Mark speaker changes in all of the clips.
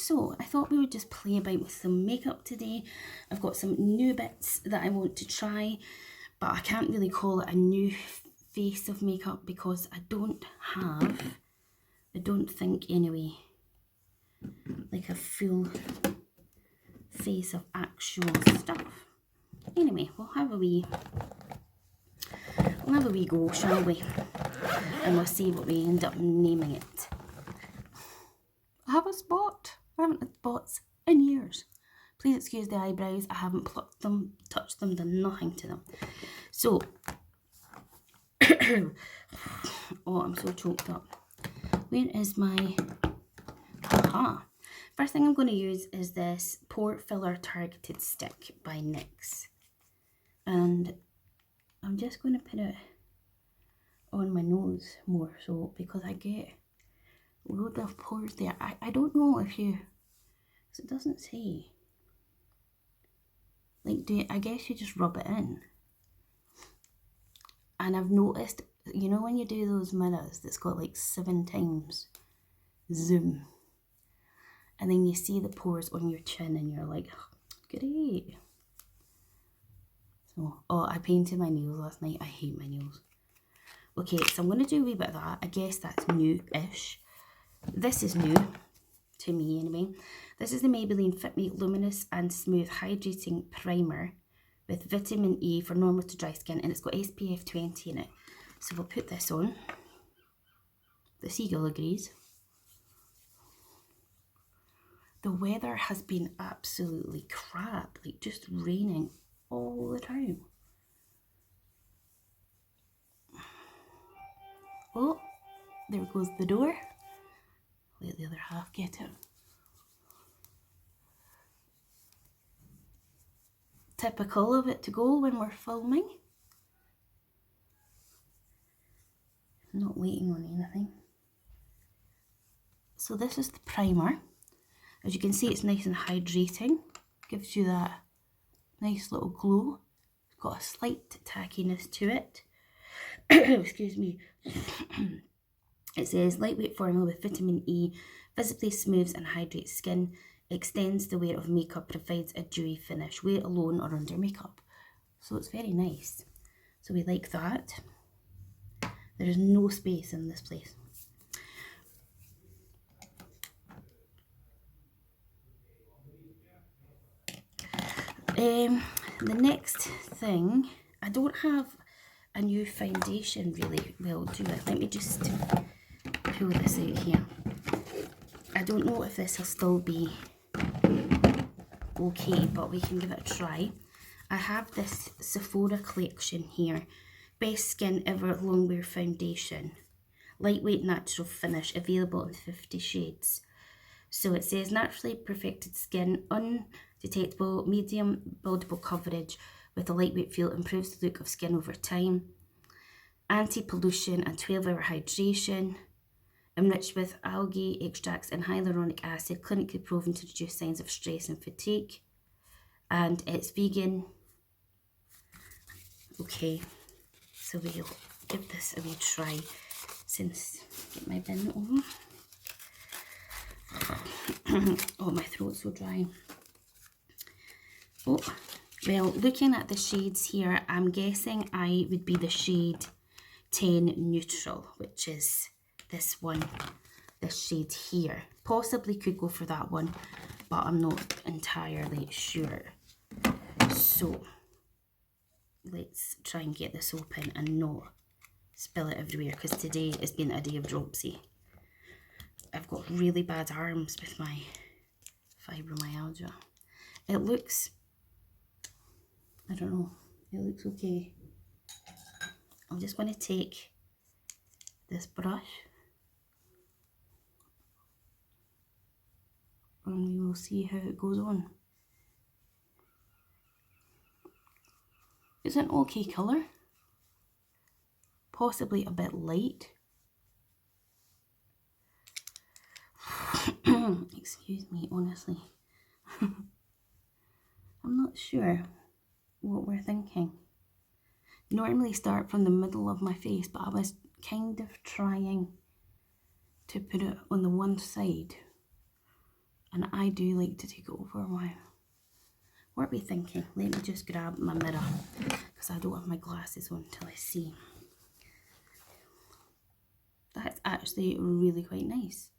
Speaker 1: So I thought we would just play about with some makeup today. I've got some new bits that I want to try, but I can't really call it a new face of makeup because I don't think anyway, like a full face of actual stuff. Anyway, we'll have a wee go, shall we? And we'll see what we end up naming it. I have a spot. I haven't had spots in years. Please excuse the eyebrows. I haven't plucked them, touched them, done nothing to them. So, oh, I'm so choked up. Where is my... Aha. First thing I'm going to use is this Pore Filler Targeted Stick by NYX. And I'm just going to put it on my nose more so because I get a load of pores there. I don't know if you... So it doesn't say. Like, I guess you just rub it in. And I've noticed, you know when you do those mirrors that's got like 7 times zoom, and then you see the pores on your chin and you're like, great. So, oh, I painted my nails last night. I hate my nails. Okay, so I'm going to do a wee bit of that. I guess that's new-ish. This is new to me anyway. This is the Maybelline Fit Me Luminous and Smooth Hydrating Primer with vitamin E for normal to dry skin, and it's got SPF 20 in it. So we'll put this on. The seagull agrees. The weather has been absolutely crap, like just raining all the time. Oh, there goes the door. Let the other half get it. Typical of it to go when we're filming. I'm not waiting on anything. So this is the primer. As you can see, it's nice and hydrating. Gives you that nice little glow. It's got a slight tackiness to it. Excuse me. It says lightweight formula with vitamin E, visibly smooths and hydrates skin, extends the wear of makeup, provides a dewy finish, wear alone or under makeup. So it's very nice. So we like that. There is no space in this place. The next thing, I don't have a new foundation really well, do I? Let me just pull this out here. I don't know if this will still be okay, but we can give it a try. I have this Sephora collection here. Best Skin Ever Longwear Foundation. Lightweight natural finish, available in 50 shades. So it says naturally perfected skin, undetectable, medium buildable coverage with a lightweight feel, improves the look of skin over time. Anti-pollution and 12-hour hydration. Enriched with algae extracts and hyaluronic acid, clinically proven to reduce signs of stress and fatigue. And it's vegan. Okay, so we'll give this a wee try since, get my bin on. Oh, my throat's so dry. Oh, well, looking at the shades here, I'm guessing I would be the shade 10 Neutral, which is this one, this shade here. Possibly could go for that one, but I'm not entirely sure. So, let's try and get this open and not spill it everywhere, because today has been a day of dropsy. I've got really bad arms with my fibromyalgia. It looks, I don't know, it looks okay. I'm just going to take this brush and we will see how it goes on. It's an okay colour, possibly a bit light. Excuse me, honestly. I'm not sure what we're thinking. Normally start from the middle of my face, but I was kind of trying to put it on the one side And I do like to take it over my... What are we thinking? Let me just grab my mirror, because I don't have my glasses on until I see. That's actually really quite nice.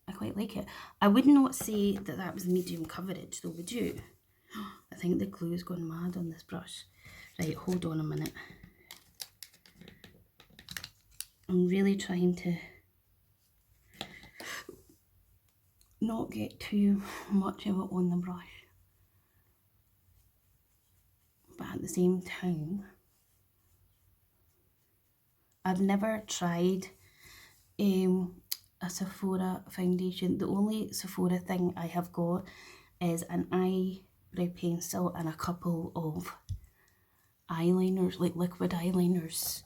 Speaker 1: I quite like it. I would not say that that was medium coverage though, would you? I think the glue's gone mad on this brush. Right, hold on a minute. I'm really trying to not get too much of it on the brush. But at the same time, I've never tried a Sephora foundation. The only Sephora thing I have got is an eyebrow pencil and a couple of eyeliners, like liquid eyeliners.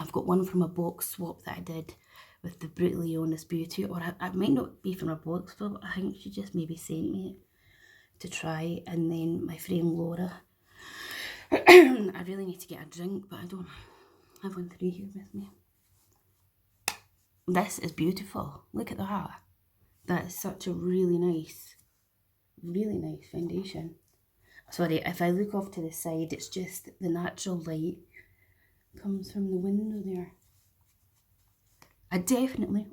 Speaker 1: I've got one from a box swap that I did with the Brutally Honest Beauty, or I might not be from a box swap, I think she just maybe sent me it to try. And then my friend Laura, I really need to get a drink, but I don't have one through here with me. This is beautiful. Look at that. That is such a really nice foundation. Sorry, if I look off to the side, it's just the natural light comes from the window there. I definitely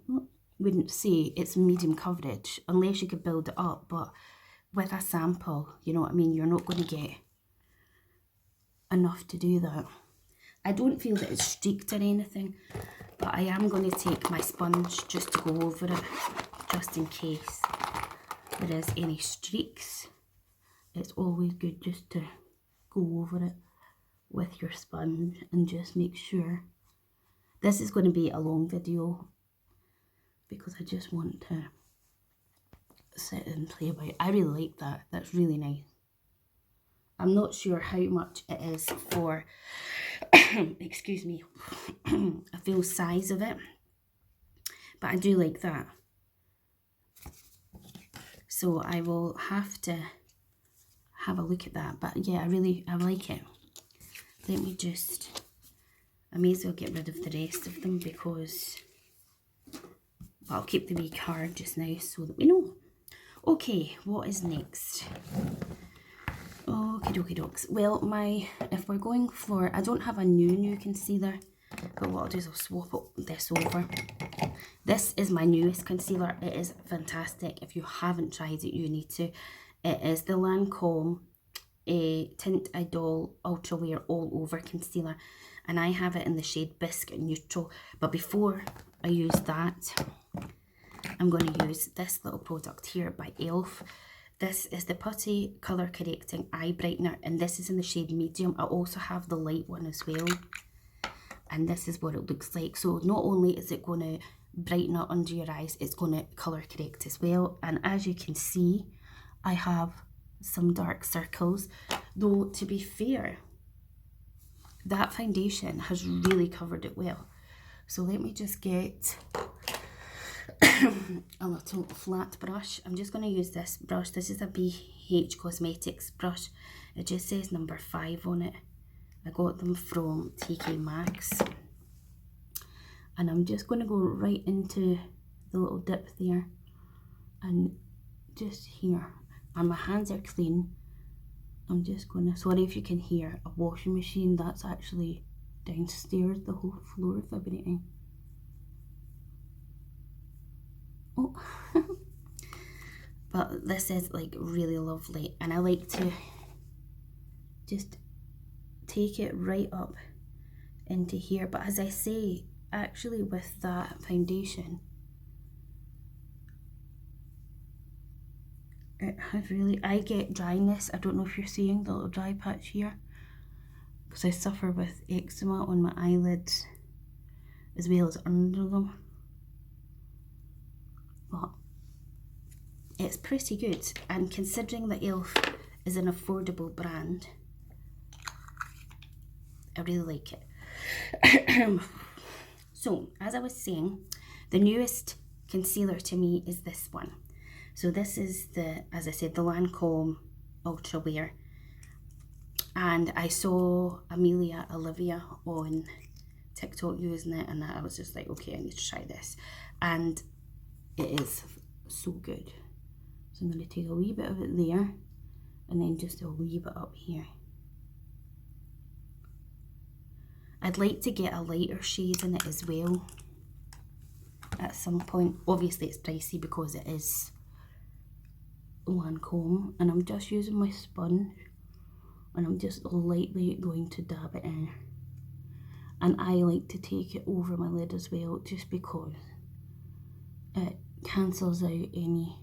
Speaker 1: wouldn't say it's medium coverage unless you could build it up, but with a sample, you know what I mean, you're not going to get enough to do that. I don't feel that it's streaked or anything, but I am going to take my sponge just to go over it, just in case there is any streaks. It's always good just to go over it with your sponge and just make sure. This is going to be a long video because I just want to sit and play about. I really like that. That's really nice. I'm not sure how much it is for, excuse me, a full size of it, but I do like that. So I will have to have a look at that, but yeah, I like it. Let me just, I may as well get rid of the rest of them because, well, I'll keep the wee card just now so that we know. Okay, what is next? Okie dokie dokes. Well, if we're going for, I don't have a new concealer, but what I'll do is I'll swap this over. This is my newest concealer. It is fantastic. If you haven't tried it, you need to. It is the Lancome Tint Idol Ultra Wear All Over Concealer, and I have it in the shade Biscuit Neutral. But before I use that, I'm going to use this little product here by e.l.f. This is the Putty Colour Correcting Eye Brightener, and this is in the shade Medium. I also have the light one as well, and this is what it looks like. So not only is it going to brighten up under your eyes, it's going to colour correct as well. And as you can see, I have some dark circles, though to be fair, that foundation has really covered it well. So let me just get a little flat brush. I'm just going to use this brush. This is a BH Cosmetics brush. It just says number 5 on it. I got them from TK Maxx. And I'm just going to go right into the little dip there and just here. And my hands are clean. I'm just going to, sorry if you can hear a washing machine, that's actually downstairs, the whole floor vibrating. Oh, but this is like really lovely, and I like to just take it right up into here. But as I say, actually with that foundation, it has really, I get dryness. I don't know if you're seeing the little dry patch here, because I suffer with eczema on my eyelids as well as under them. But it's pretty good, and considering that e.l.f. is an affordable brand, I really like it. So, as I was saying, the newest concealer to me is this one. So this is the, as I said, the Lancome Ultra Wear. And I saw Amelia Olivia on TikTok using it, and I was just like, okay, I need to try this. And it is so good. So I'm going to take a wee bit of it there and then just a wee bit up here. I'd like to get a lighter shade in it as well at some point. Obviously it's pricey because it is Lancome, and I'm just using my sponge and I'm just lightly going to dab it in. And I like to take it over my lid as well, just because it cancels out any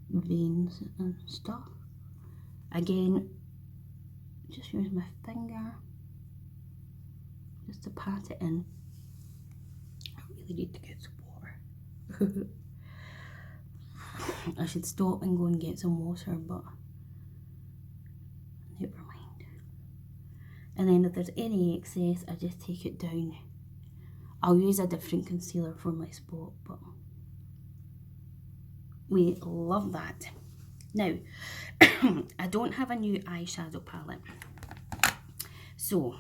Speaker 1: veins and stuff. Again, just use my finger just to pat it in. I really need to get some water. I should stop and go and get some water, but never mind. And then if there's any excess, I just take it down. I'll use a different concealer for my spot, but we love that. Now, I don't have a new eyeshadow palette. So,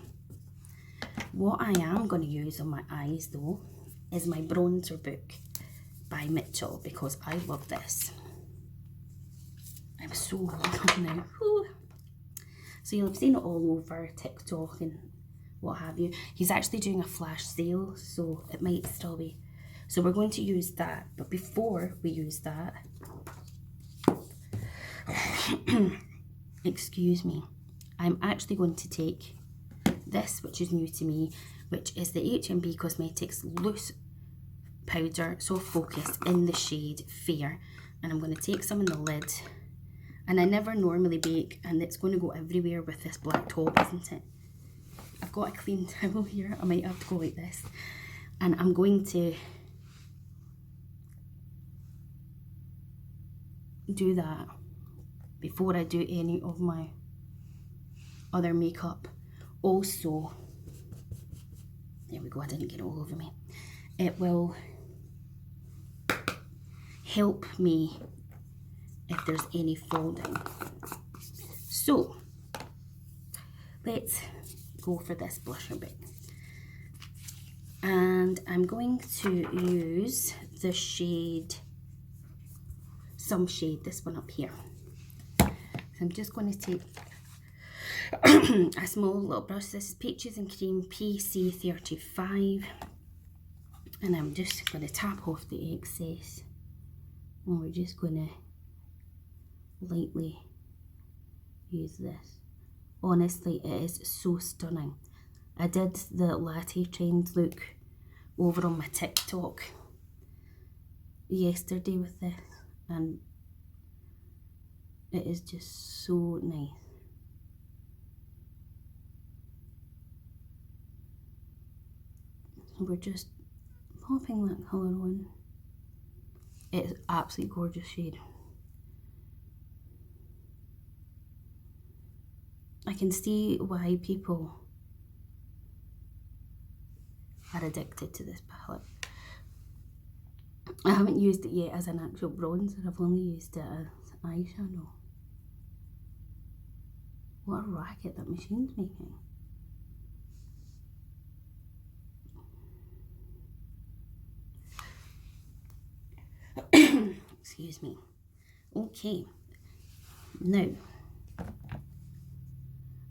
Speaker 1: what I am going to use on my eyes though is my bronzer book by Mitchell, because I love this. I'm so loving now. Whew. So you'll have seen it all over TikTok and what have you. He's actually doing a flash sale, so it might still be. So we're going to use that, but before we use that, excuse me, I'm actually going to take this, which is new to me, which is the HMB Cosmetics Loose Powder Soft Focus in the shade Fair, and I'm going to take some in the lid. And I never normally bake, and it's going to go everywhere with this black top, isn't it? I've got a clean towel here. I might have to go like this, and I'm going to do that before I do any of my other makeup. Also, there we go, I didn't get it all over me. It will help me if there's any fall down. So, let's go for this blusher bit. And I'm going to use the shade, this one up here. So I'm just going to take a small little brush. This is Peaches and Cream PC35. And I'm just going to tap off the excess. And we're just going to lightly use this. Honestly, it is so stunning. I did the latte trend look over on my TikTok yesterday with this, and it is just so nice. We're just popping that colour on. It's an absolutely gorgeous shade. I can see why people are addicted to this palette. I haven't used it yet as an actual bronzer, I've only used it as eyeshadow. What a racket that machine's making. Excuse me. Okay, now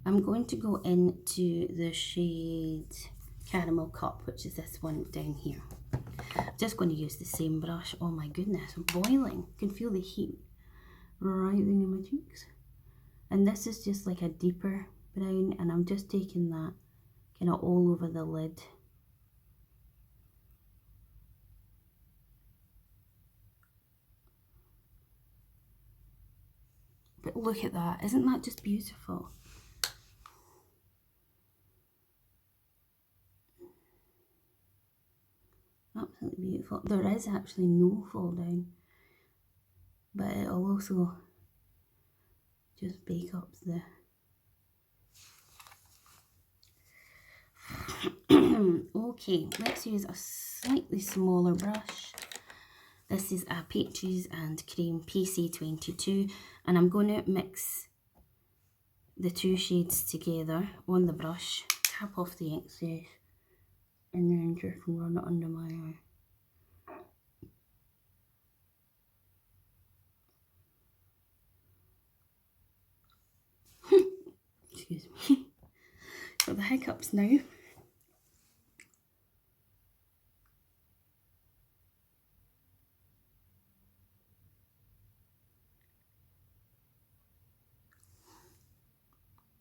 Speaker 1: I'm going to go into the shade Caramel Cup, which is this one down here. I'm just going to use the same brush. Oh my goodness, I'm boiling. I can feel the heat rising in my cheeks. And this is just like a deeper brown, and I'm just taking that kind of all over the lid. But look at that, isn't that just beautiful? Absolutely beautiful. There is actually no fall down, but it'll also just bake up the okay, let's use a slightly smaller brush. This is a Peaches and Cream PC22, and I'm going to mix the two shades together on the brush, tap off the excess, and then just run it under my eye. excuse me. Got the hiccups now.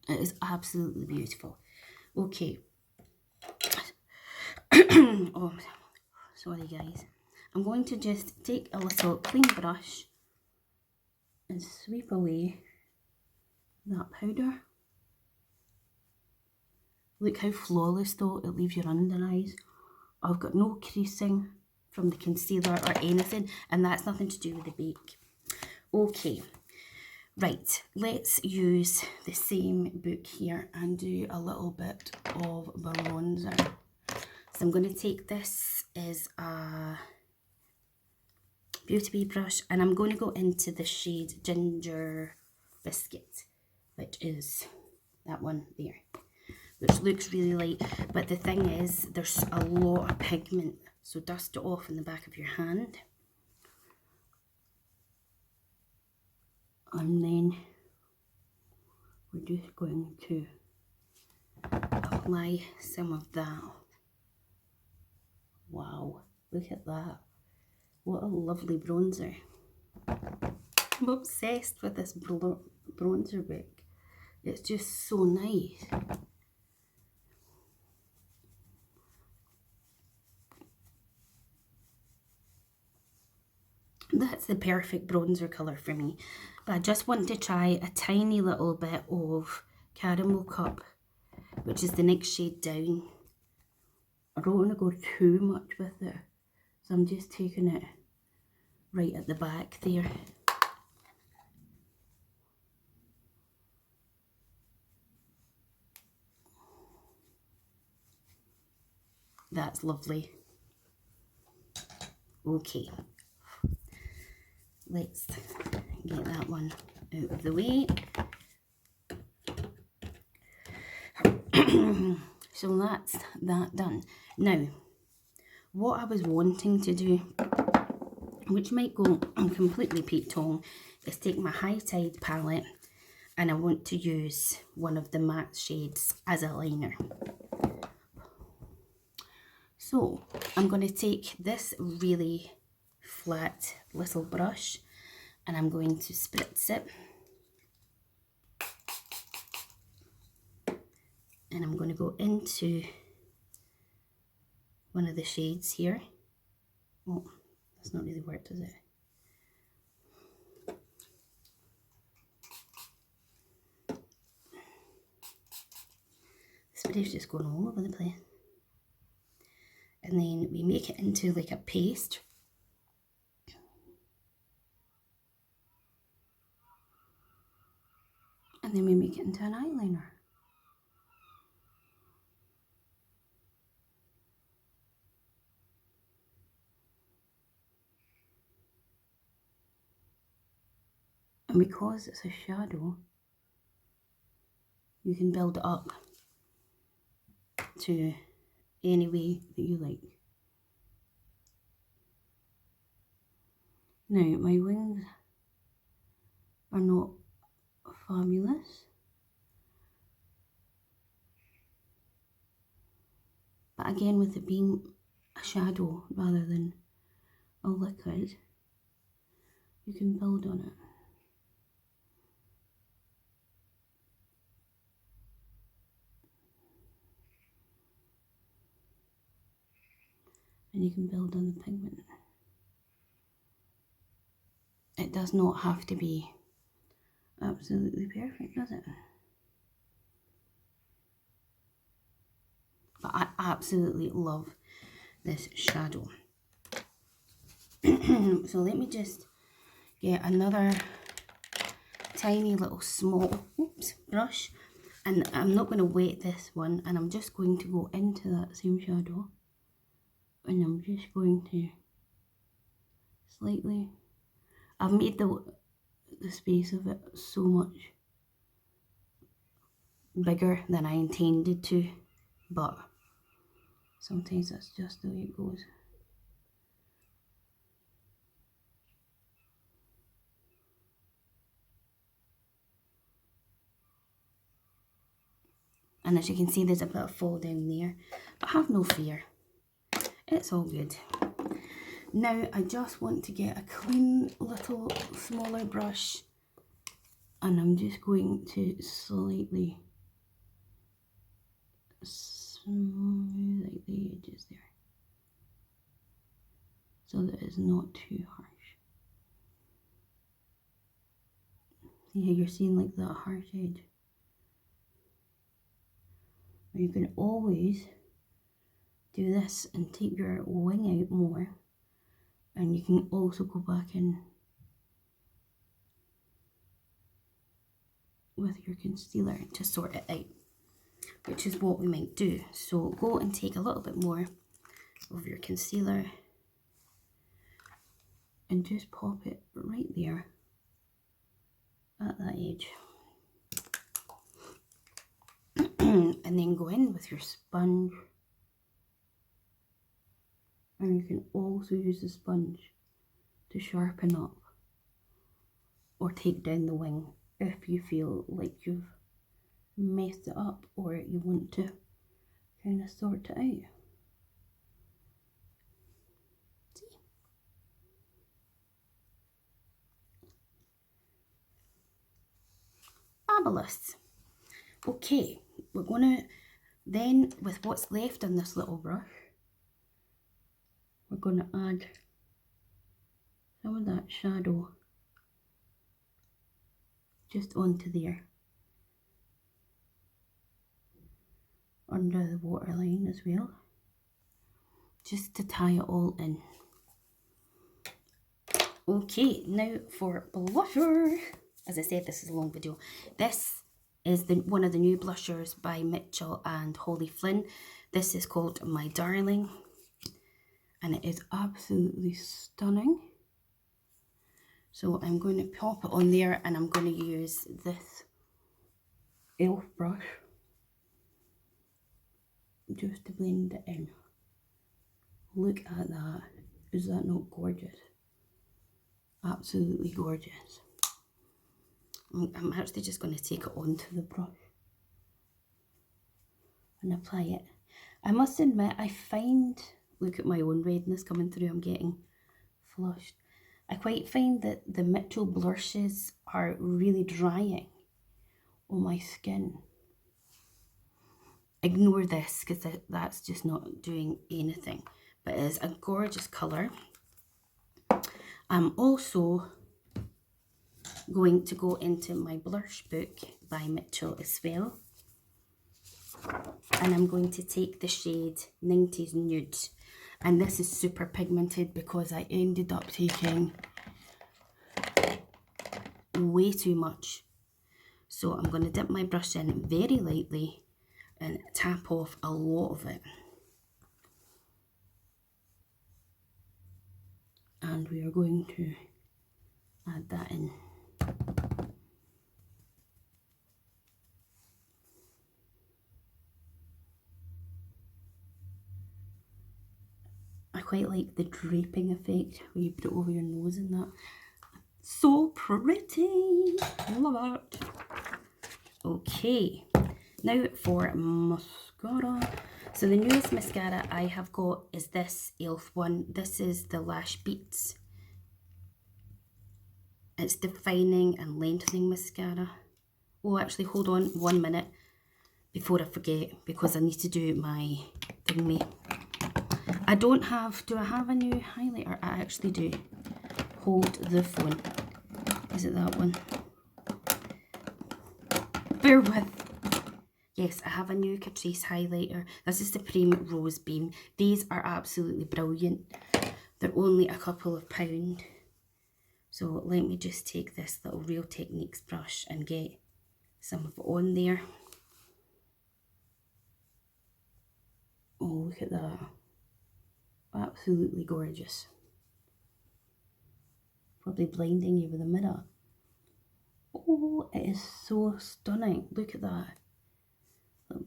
Speaker 1: It is absolutely beautiful. Okay. Oh, sorry guys. I'm going to just take a little clean brush and sweep away that powder. Look how flawless though it leaves your under eyes. I've got no creasing from the concealer or anything, and that's nothing to do with the bake. Okay, right, let's use the same book here and do a little bit of bronzer. So I'm going to take this as a Beauty Bee brush, and I'm going to go into the shade Ginger Biscuit, which is that one there, which looks really light, but the thing is there's a lot of pigment, so dust it off in the back of your hand. And then we're just going to apply some of that. Wow, look at that. What a lovely bronzer. I'm obsessed with this bronzer book. It's just so nice. That's the perfect bronzer colour for me. But I just want to try a tiny little bit of Caramel Cup, which is the next shade down. I don't want to go too much with it, so I'm just taking it right at the back there. That's lovely. Okay, let's get that one out of the way. So that's that done. Now, what I was wanting to do, which might go completely Pete Tong, is take my High Tide palette and I want to use one of the matte shades as a liner. So I'm going to take this really flat little brush and I'm going to spritz it. And I'm going to go into one of the shades here. Oh, that's not really worked, does it? This video's just going all over the place. And then we make it into like a paste. And then we make it into an eyeliner. And because it's a shadow, you can build it up to any way that you like. Now, my wings are not fabulous, but again, with it being a shadow rather than a liquid, you can build on it. And you can build on the pigment. It does not have to be absolutely perfect, does it? But I absolutely love this shadow. So let me just get another tiny little small brush, and I'm not going to wet this one, and I'm just going to go into that same shadow, and I'm just going to slightly, I've made the space of it so much bigger than I intended to, but sometimes that's just the way it goes. And as you can see, there's a bit of fall down there. But have no fear. It's all good. Now, I just want to get a clean little smaller brush. And I'm just going to slightly smooth out the edges there. So that it's not too harsh. See how you're seeing like that harsh edge? You can always do this and take your wing out more, and you can also go back in with your concealer to sort it out, which is what we might do. So go and take a little bit more of your concealer and just pop it right there at that edge. And then go in with your sponge, and you can also use the sponge to sharpen up or take down the wing if you feel like you've messed it up or you want to kind of sort it out. See? Fabulous. Okay, we're gonna then, with what's left on this little brush, we're gonna add some of that shadow just onto there, under the waterline as well, just to tie it all in. Okay, now for blusher. As I said, this is a long video. This is one of the new blushers by Mitchell and Holly Flynn. This is called My Darling, and it is absolutely stunning. So I'm going to pop it on there, and I'm going to use this e.l.f. brush just to blend it in. Look at that. Is that not gorgeous? Absolutely gorgeous. I'm actually just going to take it onto the brush and apply it. I must admit, I find, look at my own redness coming through, I'm getting flushed. I quite find that the Mitchell blushes are really drying on my skin. Ignore this because that's just not doing anything, but it is a gorgeous colour. I'm also going to go into my blush book by Mitchell as well, and I'm going to take the shade 90s Nude, and this is super pigmented because I ended up taking way too much. So I'm going to dip my brush in very lightly and tap off a lot of it, and we are going to add that in. I quite like the draping effect where you put it over your nose and that. So pretty! Love it! Okay, now for mascara. So the newest mascara I have got is this e.l.f. one. This is the Lash Beats. It's defining and lengthening mascara. Oh, actually, hold on 1 minute before I forget, because I need to do my thingy. I don't have, do I have a new highlighter? I actually do. Hold the phone. Is it that one? Bear with. Yes, I have a new Catrice highlighter. This is the Supreme Rose Beam. These are absolutely brilliant. They're only a couple of pounds. So let me just take this little Real Techniques brush and get some of it on there. Oh, look at that. Absolutely gorgeous. Probably blinding you with a mirror. Oh, it is so stunning. Look at that.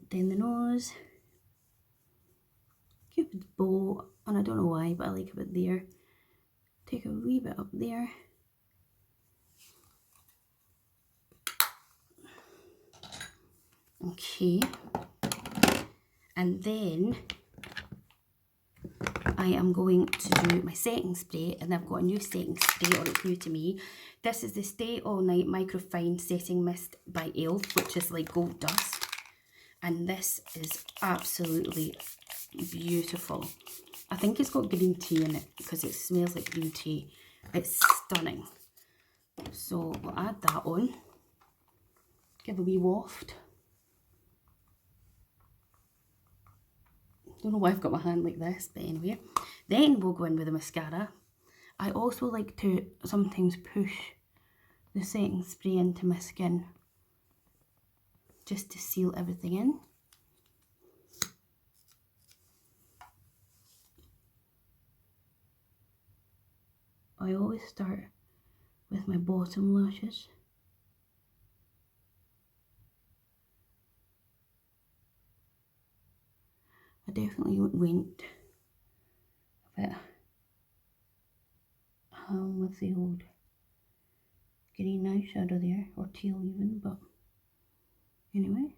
Speaker 1: Down the nose. Cupid's bow, and I don't know why, but I like a bit there. Take a wee bit up there. Okay. And then I am going to do my setting spray, and I've got a new setting spray, or it's new to me. This is the Stay All Night Microfine Setting Mist by e.l.f., which is like gold dust. And this is absolutely beautiful. I think it's got green tea in it because it smells like green tea. It's stunning. So we'll add that on. Give a wee waft. Don't know why I've got my hand like this, but anyway. Then we'll go in with the mascara. I also like to sometimes push the setting spray into my skin just to seal everything in. I always start with my bottom lashes. I definitely went a bit with the old green eyeshadow there, or teal even, but anyway.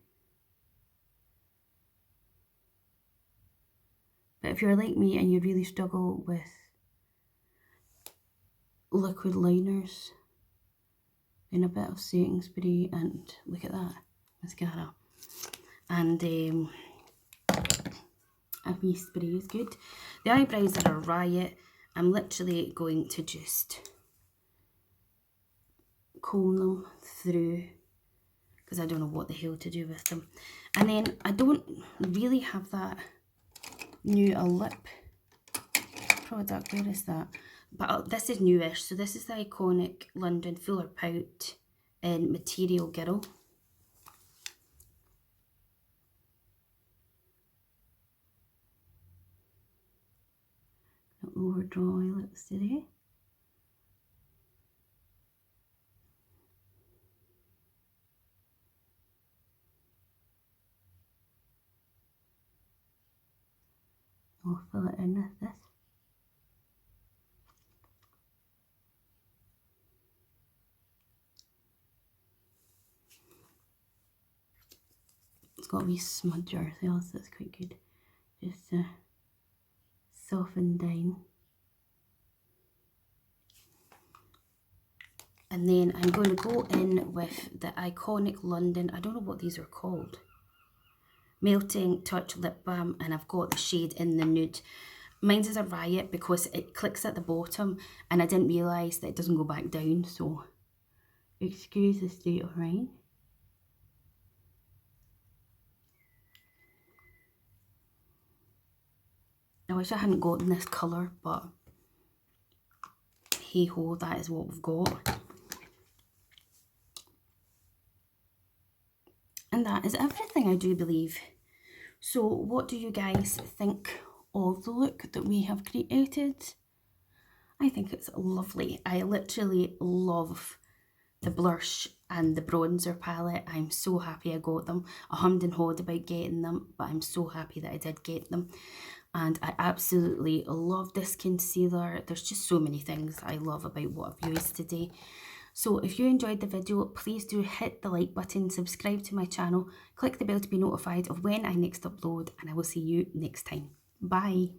Speaker 1: But if you're like me and you really struggle with liquid liners, then a bit of setting spray and look at that, mascara. And a wee spray is good. The eyebrows are a riot. I'm literally going to just comb them through because I don't know what the hell to do with them. And then I don't really have that new lip product. Where is that? But this is newish. So this is the iconic London Fuller Pout in Material Girl. Overdraw eyelids today. I'll fill it in with this. It's got a wee smudger as well, so that's quite good. Just to soften down. And then I'm going to go in with the iconic London, I don't know what these are called, Melting Touch Lip Balm, and I've got the shade in the nude. Mine's is a riot because it clicks at the bottom and I didn't realise that it doesn't go back down, so excuse the state of mind. I wish I hadn't gotten this colour, but hey ho, that is what we've got. And that is everything, I do believe. So what do you guys think of the look that we have created? I think it's lovely. I literally love the blush and the bronzer palette. I'm so happy I got them. I hummed and hawed about getting them, but I'm so happy that I did get them. And I absolutely love this concealer. There's just so many things I love about what I've used today. So if you enjoyed the video, please do hit the like button, subscribe to my channel, click the bell to be notified of when I next upload, and I will see you next time. Bye.